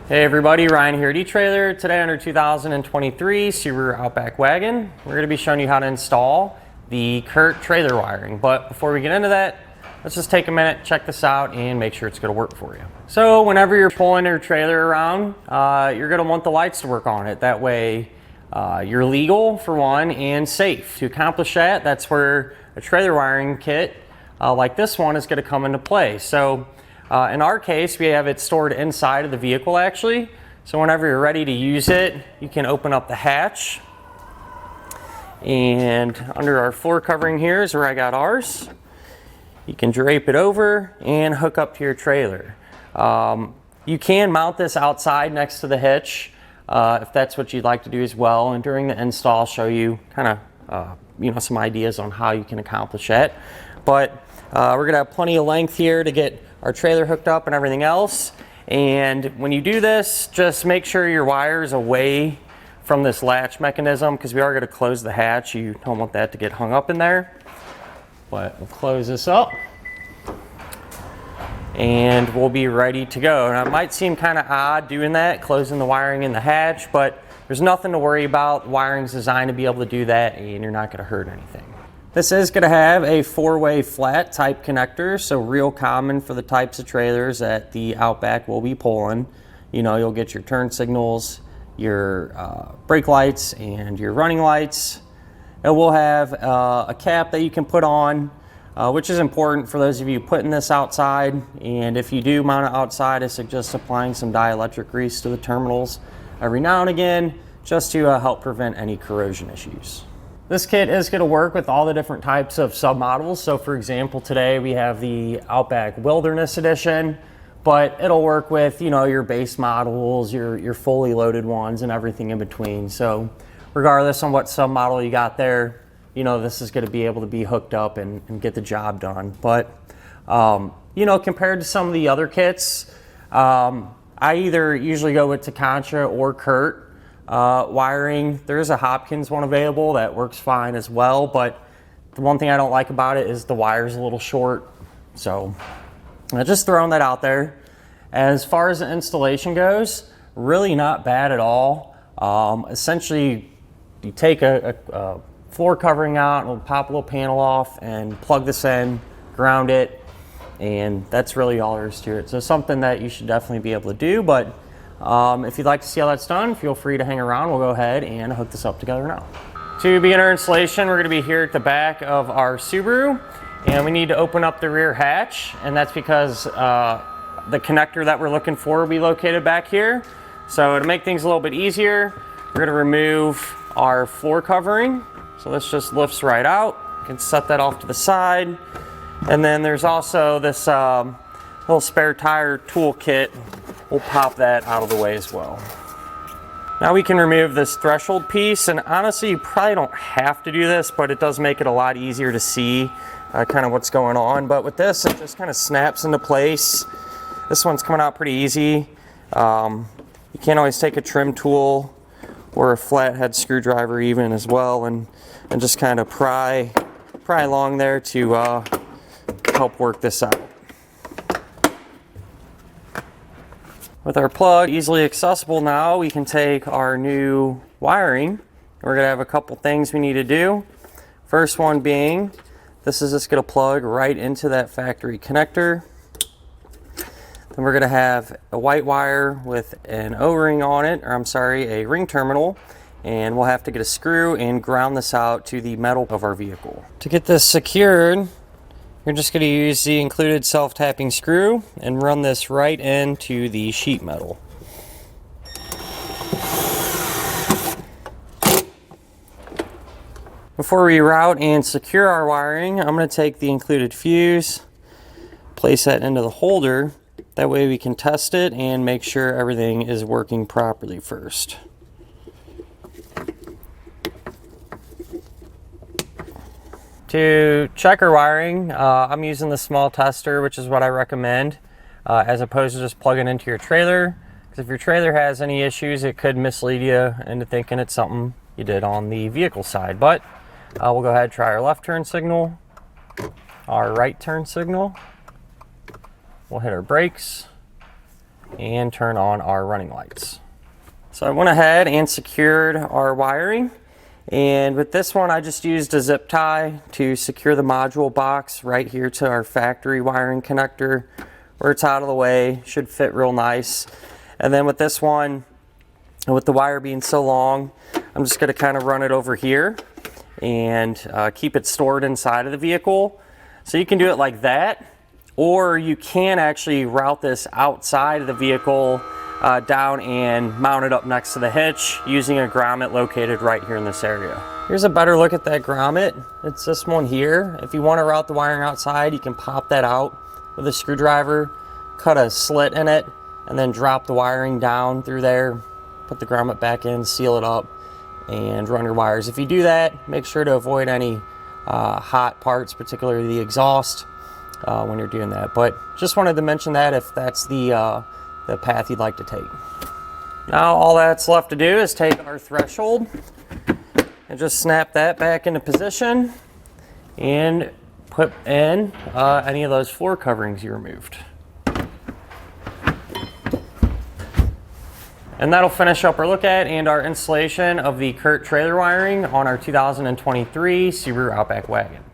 Hey everybody, Ryan here at eTrailer. Today on our 2023 Subaru Outback Wagon, we're going to be showing you how to install the Curt trailer wiring. But before we get into that, let's just take a minute, check this out, and make sure it's going to work for you. So whenever you're pulling your trailer around, you're going to want the lights to work on it. That way you're legal for one and safe. To accomplish that, that's where a trailer wiring kit like this one is going to come into play. So in our case, we have it stored inside of the vehicle actually. So whenever you're ready to use it, you can open up the hatch. And under our floor covering here is where I got ours. You can drape it over and hook up to your trailer. You can mount this outside next to the hitch if that's what you'd like to do as well. And during the install, I'll show you kind of some ideas on how you can accomplish that. But we're gonna have plenty of length here to get our trailer hooked up and everything else. And when you do this, just make sure your wire is away from this latch mechanism because we are going to close the hatch. You don't want that to get hung up in there. But we'll close this up and we'll be ready to go. And it might seem kind of odd doing that, closing the wiring in the hatch, but there's nothing to worry about. The wiring's designed to be able to do that and you're not going to hurt anything. This is going to have a 4-way flat type connector, so real common for the types of trailers that the Outback will be pulling. You know, you'll get your turn signals, your brake lights, and your running lights. It will have a cap that you can put on, which is important for those of you putting this outside. And if you do mount it outside, I suggest applying some dielectric grease to the terminals every now and again, just to help prevent any corrosion issues. This kit is going to work with all the different types of submodels. So for example, today we have the Outback Wilderness Edition, but it'll work with, you know, your base models, your fully loaded ones and everything in between. So regardless on what submodel you got there, you know, this is going to be able to be hooked up and get the job done. But, you know, compared to some of the other kits, I either usually go with Takancha or Curt. Wiring. There's a Hopkins one available that works fine as well, but the one thing I don't like about it is the wire's a little short. So just throwing that out there. As far as the installation goes, really not bad at all. Essentially, you take a floor covering out and we'll pop a little panel off and plug this in, ground it, and that's really all there is to it. So something that you should definitely be able to do, but if you'd like to see how that's done, feel free to hang around. We'll go ahead and hook this up together now. To begin our installation, we're going to be here at the back of our Subaru, and we need to open up the rear hatch, and that's because the connector that we're looking for will be located back here. So to make things a little bit easier, we're going to remove our floor covering. So this just lifts right out. You can set that off to the side. And then there's also this little spare tire tool kit. We'll pop that out of the way as well. Now we can remove this threshold piece, and honestly you probably don't have to do this, but it does make it a lot easier to see kind of what's going on. But with this, it just kind of snaps into place. This one's coming out pretty easy. You can always take a trim tool or a flathead screwdriver even as well, and just kind of pry along there to help work this out. With our plug easily accessible now, we can take our new wiring. We're going to have a couple things we need to do. First one being, this is just going to plug right into that factory connector. Then we're going to have a white wire with an O-ring on it, or I'm sorry, a ring terminal. And we'll have to get a screw and ground this out to the metal of our vehicle. To get this secured, you're just going to use the included self-tapping screw and run this right into the sheet metal. Before we route and secure our wiring, I'm going to take the included fuse, place that into the holder. That way we can test it and make sure everything is working properly first. To check our wiring, I'm using the small tester, which is what I recommend, as opposed to just plugging into your trailer. Because if your trailer has any issues, it could mislead you into thinking it's something you did on the vehicle side. But we'll go ahead and try our left turn signal, our right turn signal. We'll hit our brakes, and turn on our running lights. So I went ahead and secured our wiring, and with this one I just used a zip tie to secure the module box right here to our factory wiring connector where it's out of the way. Should fit real nice. And then with this one, with the wire being so long, I'm just going to kind of run it over here and keep it stored inside of the vehicle. So you can do it like that, or you can actually route this outside of the vehicle down and mount it up next to the hitch using a grommet located right here in this area. Here's a better look at that grommet. It's this one here. If you want to route the wiring outside, you can pop that out with a screwdriver, cut a slit in it, and then drop the wiring down through there, put the grommet back in, seal it up, and run your wires. If you do that, make sure to avoid any hot parts, particularly the exhaust, when you're doing that. But just wanted to mention that if that's the path you'd like to take. Now all that's left to do is take our threshold and just snap that back into position and put in any of those floor coverings you removed. And that'll finish up our look at and our installation of the Curt trailer wiring on our 2023 Subaru Outback Wagon.